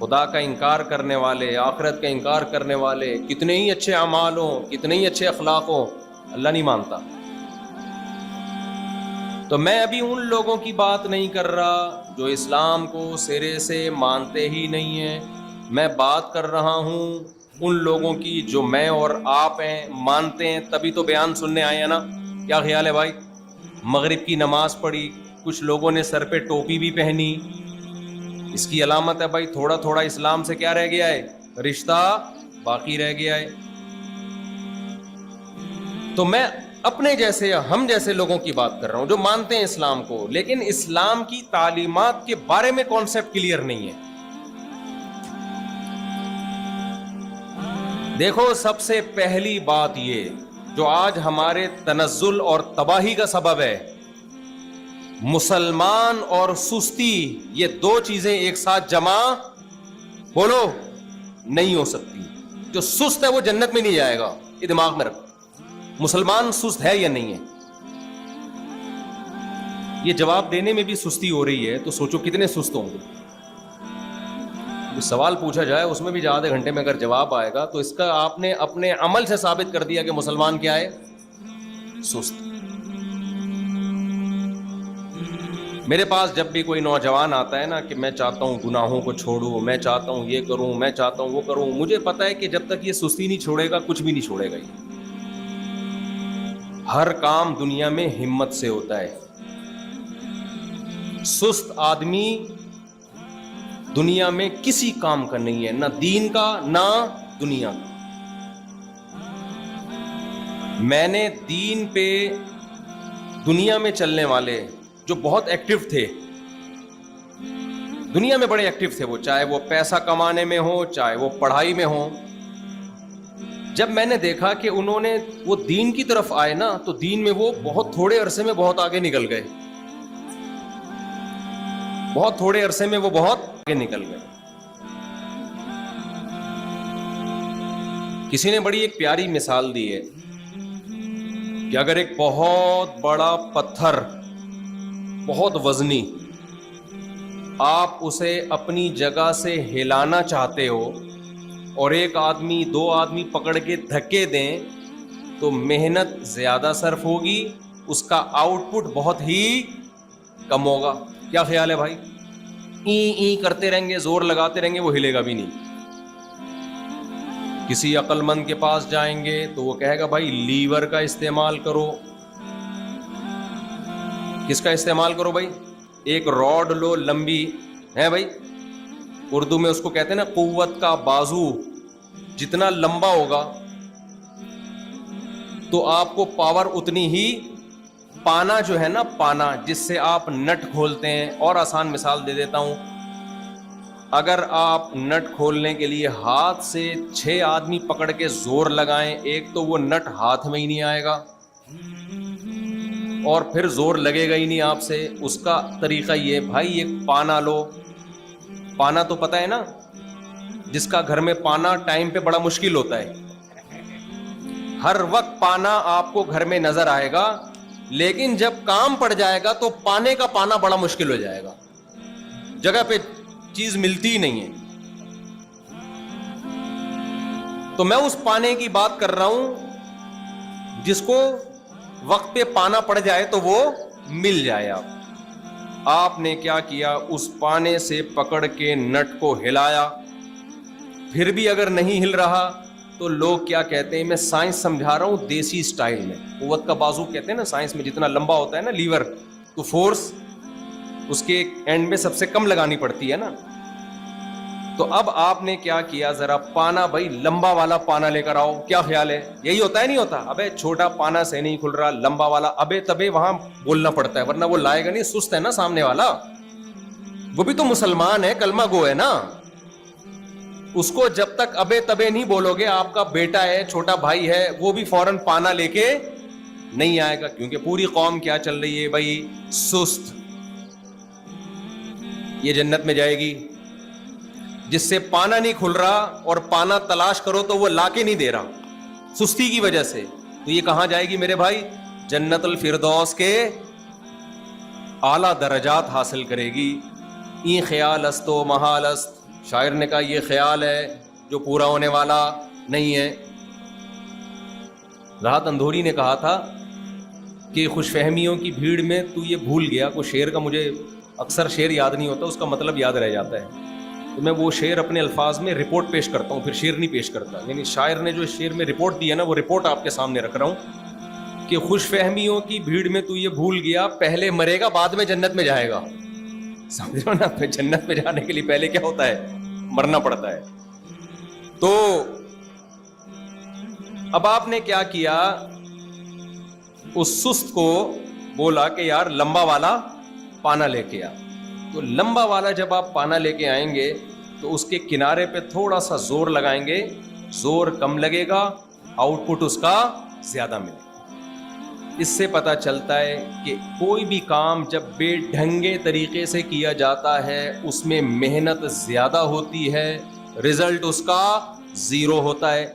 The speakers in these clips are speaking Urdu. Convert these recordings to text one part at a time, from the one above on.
خدا کا انکار کرنے والے, آخرت کا انکار کرنے والے, کتنے ہی اچھے اعمال ہوں, کتنے ہی اچھے اخلاق ہوں, اللہ نہیں مانتا. تو میں ابھی ان لوگوں کی بات نہیں کر رہا جو اسلام کو سرے سے مانتے ہی نہیں ہیں. میں بات کر رہا ہوں ان لوگوں کی جو میں اور آپ ہیں, مانتے ہیں, تبھی تو بیان سننے آئے ہیں نا. کیا خیال ہے بھائی؟ مغرب کی نماز پڑھی, کچھ لوگوں نے سر پہ ٹوپی بھی پہنی, اس کی علامت ہے بھائی تھوڑا تھوڑا اسلام سے کیا رہ گیا ہے, رشتہ باقی رہ گیا ہے. تو میں اپنے جیسے, ہم جیسے لوگوں کی بات کر رہا ہوں جو مانتے ہیں اسلام کو, لیکن اسلام کی تعلیمات کے بارے میں کانسیپٹ کلیئر نہیں ہے. دیکھو, سب سے پہلی بات یہ جو آج ہمارے تنزل اور تباہی کا سبب ہے, مسلمان اور سستی, یہ دو چیزیں ایک ساتھ جمع بولو نہیں ہو سکتی. جو سست ہے وہ جنت میں نہیں جائے گا, یہ دماغ میں رکھو. مسلمان سست ہے یا نہیں ہے؟ یہ جواب دینے میں بھی سستی ہو رہی ہے تو سوچو کتنے سست ہوں گے. سوال پوچھا جائے اس میں بھی آدھے گھنٹے میں اگر جواب آئے گا تو اس کا آپ نے اپنے عمل سے ثابت کر دیا کہ مسلمان کیا ہے, سست. میرے پاس جب بھی کوئی نوجوان آتا ہے نا کہ میں چاہتا ہوں گناہوں کو چھوڑوں, میں چاہتا ہوں یہ کروں, میں چاہتا ہوں وہ کروں, مجھے پتا ہے کہ جب تک یہ سستی نہیں چھوڑے گا کچھ بھی نہیں چھوڑے گا. یہ ہر کام دنیا میں ہمت سے ہوتا ہے. سست آدمی دنیا میں کسی کام کا نہیں ہے, نہ دین کا نہ دنیا کا. میں نے دین پہ دنیا میں چلنے والے جو بہت ایکٹیو تھے, دنیا میں بڑے ایکٹیو تھے, وہ چاہے وہ پیسہ کمانے میں ہو چاہے وہ پڑھائی میں ہو, جب میں نے دیکھا کہ انہوں نے وہ دین کی طرف آئے نا تو دین میں وہ بہت تھوڑے عرصے میں بہت آگے نکل گئے. بہت تھوڑے عرصے میں وہ بہت آگے نکل گئے. کسی نے بڑی ایک پیاری مثال دی ہے کہ اگر ایک بہت بڑا پتھر, بہت وزنی, آپ اسے اپنی جگہ سے ہلانا چاہتے ہو اور ایک آدمی دو آدمی پکڑ کے دھکے دیں تو محنت زیادہ صرف ہوگی, اس کا آؤٹ پٹ بہت ہی کم ہوگا. کیا خیال ہے بھائی؟ این کرتے رہیں گے, زور لگاتے رہیں گے, وہ ہلے گا بھی نہیں. کسی عقل مند کے پاس جائیں گے تو وہ کہے گا بھائی لیور کا استعمال کرو. کس کا استعمال کرو بھائی؟ ایک راڈ لو لمبی ہے بھائی, اردو میں اس کو کہتے ہیں نا قوت کا بازو, جتنا لمبا ہوگا تو آپ کو پاور اتنی ہی. پانا جو ہے نا, پانا جس سے آپ نٹ کھولتے ہیں, اور آسان مثال دے دیتا ہوں, اگر آپ نٹ کھولنے کے لیے ہاتھ سے 6 آدمی پکڑ کے زور لگائیں, ایک تو وہ نٹ ہاتھ میں ہی نہیں آئے گا اور پھر زور لگے گا ہی نہیں آپ سے. اس کا طریقہ یہ بھائی, ایک پانا لو. پانا تو پتہ ہے نا, جس کا گھر میں پانا ٹائم پہ بڑا مشکل ہوتا ہے. ہر وقت پانا آپ کو گھر میں نظر آئے گا, لیکن جب کام پڑ جائے گا تو پانے کا پانا بڑا مشکل ہو جائے گا, جگہ پہ چیز ملتی ہی نہیں ہے. تو میں اس پانے کی بات کر رہا ہوں جس کو وقت پہ پانا پڑ جائے تو وہ مل جائے. آپ نے کیا کیا, اس پانے سے پکڑ کے نٹ کو ہلایا, پھر بھی اگر نہیں ہل رہا تو لوگ کیا کہتے ہیں, میں سائنس سمجھا رہا ہوں دیسی سٹائل میں, قوت کا بازو کہتے ہیں نا سائنس میں, جتنا لمبا ہوتا ہے نا لیور تو فورس اس کے اینڈ میں سب سے کم لگانی پڑتی ہے نا. تو اب آپ نے کیا کیا, ذرا پانا بھائی لمبا والا پانا لے کر آؤ. کیا خیال ہے, یہی ہوتا ہے نہیں ہوتا؟ ابے چھوٹا پانا سے نہیں کھل رہا, لمبا والا, ابے تبے وہاں بولنا پڑتا ہے ورنہ وہ لائے گا نہیں. سست ہے نا سامنے والا, وہ بھی تو مسلمان ہے, کلمہ گو ہے نا. اس کو جب تک ابے تبے نہیں بولو گے, آپ کا بیٹا ہے, چھوٹا بھائی ہے, وہ بھی فوراً پانا لے کے نہیں آئے گا, کیونکہ پوری قوم کیا چل رہی ہے بھائی, سست. یہ جنت میں جائے گی جس سے پانا نہیں کھل رہا اور پانا تلاش کرو تو وہ لا کے نہیں دے رہا سستی کی وجہ سے, تو یہ کہاں جائے گی میرے بھائی؟ جنت الفردوس کے اعلیٰ درجات حاصل کرے گی. این خیال است و محال است, شاعر نے کہا یہ خیال ہے جو پورا ہونے والا نہیں ہے. راحت اندھوری نے کہا تھا کہ خوش فہمیوں کی بھیڑ میں تو یہ بھول گیا. کوئی شعر کا مجھے اکثر شعر یاد نہیں ہوتا, اس کا مطلب یاد رہ جاتا ہے, تو میں وہ شعر اپنے الفاظ میں رپورٹ پیش کرتا ہوں, پھر شعر نہیں پیش کرتا. یعنی شاعر نے جو شعر میں رپورٹ دی ہے نا, وہ رپورٹ آپ کے سامنے رکھ رہا ہوں کہ خوش فہمیوں کی بھیڑ میں تو یہ بھول گیا پہلے مرے گا بعد میں جنت میں جائے گا. سمجھ رہے ہو نا, پھر جنت میں جانے کے لیے پہلے کیا ہوتا ہے, مرنا پڑتا ہے. تو اب آپ نے کیا کیا, اس سست کو بولا کہ یار لمبا والا پانا لے کے آ. تو لمبا والا جب آپ پانا لے کے آئیں گے تو اس کے کنارے پہ تھوڑا سا زور لگائیں گے, زور کم لگے گا, آؤٹ پٹ اس کا زیادہ ملے گا. اس سے پتہ چلتا ہے کہ کوئی بھی کام جب بے ڈھنگے طریقے سے کیا جاتا ہے اس میں محنت زیادہ ہوتی ہے, رزلٹ اس کا زیرو ہوتا ہے.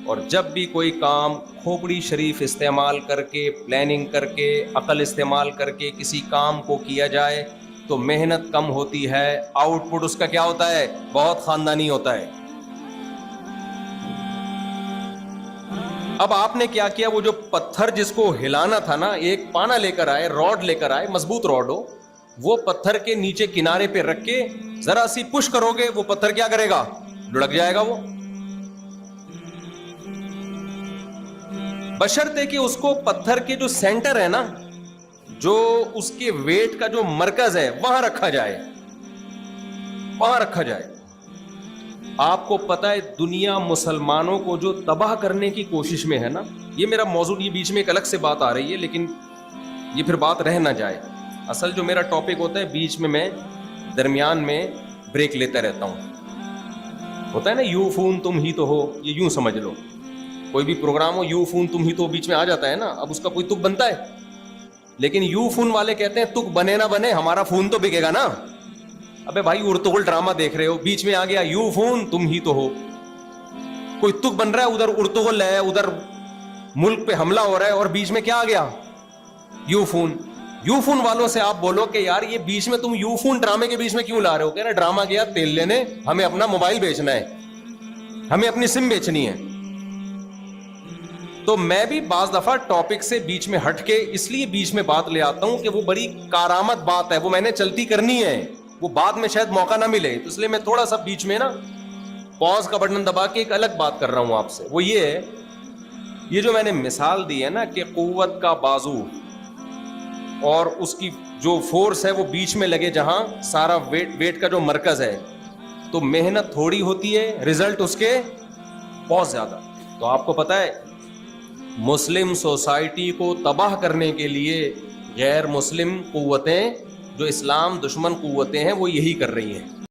اور جب بھی کوئی کام کھوپڑی شریف استعمال کر کے, پلاننگ کر کے, عقل استعمال کر کے کسی کام کو کیا جائے تو محنت کم ہوتی ہے, آؤٹ پٹ اس کا کیا ہوتا ہے, بہت خاندانی ہوتا ہے. اب آپ نے کیا کیا, وہ جو پتھر جس کو ہلانا تھا نا, ایک پانا لے کر آئے, راڈ لے کر آئے, مضبوط راڈ ہو, وہ پتھر کے نیچے کنارے پہ رکھ کے ذرا سی پش کرو گے وہ پتھر کیا کرے گا, لڑک جائے گا. وہ بشرطے کہ اس کو پتھر کے جو سینٹر ہے نا, جو اس کے ویٹ کا جو مرکز ہے وہاں رکھا جائے, وہاں رکھا جائے. آپ کو پتا ہے دنیا مسلمانوں کو جو تباہ کرنے کی کوشش میں ہے نا, یہ میرا موضوع, یہ بیچ میں ایک الگ سے بات آ رہی ہے لیکن یہ پھر بات رہ نہ جائے. اصل جو میرا ٹاپک ہوتا ہے بیچ میں درمیان میں بریک لیتا رہتا ہوں. ہوتا ہے نا یو فون تم ہی تو ہو, یہ یوں سمجھ لو, کوئی بھی پروگرام ہو یو فون تم ہی تو بیچ میں آ جاتا ہے نا. اب اس کا کوئی تک بنتا ہے, لیکن یو فون والے کہتے ہیں تک بنے نہ بنے ہمارا فون تو بکے گا نا. ابے بھائی ارطغرل ڈرامہ دیکھ رہے ہو, بیچ میں آ گیا یو فون تم ہی تو ہو, کوئی تک بن رہا ہے, ادھر ارطغرل ہے, ادھر ملک پہ حملہ ہو رہا ہے, اور بیچ میں کیا آ گیا, یو فون. یو فون والوں سے آپ بولو کہ یار یہ بیچ میں تم یو فون ڈرامے کے بیچ میں کیوں لا رہے ہو, کہہ رہے ڈرامہ گیا تیل لینے, ہمیں اپنا موبائل بیچنا ہے, ہمیں اپنی سم بیچنی ہے. تو میں بھی بعض دفعہ ٹاپک سے بیچ میں ہٹ کے اس لیے بیچ میں بات لے آتا ہوں کہ وہ بڑی کارآمد بات ہے, وہ میں نے چلتی کرنی ہے, وہ بعد میں شاید موقع نہ ملے, تو اس لیے میں تھوڑا سا بیچ میں نا پاز کا بٹن دبا کے ایک الگ بات کر رہا ہوں آپ سے. وہ یہ ہے, یہ جو میں نے مثال دی ہے نا کہ قوت کا بازو اور اس کی جو فورس ہے وہ بیچ میں لگے جہاں سارا ویٹ کا جو مرکز ہے, تو محنت تھوڑی ہوتی ہے, رزلٹ اس کے بہت زیادہ. تو آپ کو پتا ہے مسلم سوسائٹی کو تباہ کرنے کے لیے غیر مسلم قوتیں, جو اسلام دشمن قوتیں ہیں, وہ یہی کر رہی ہیں.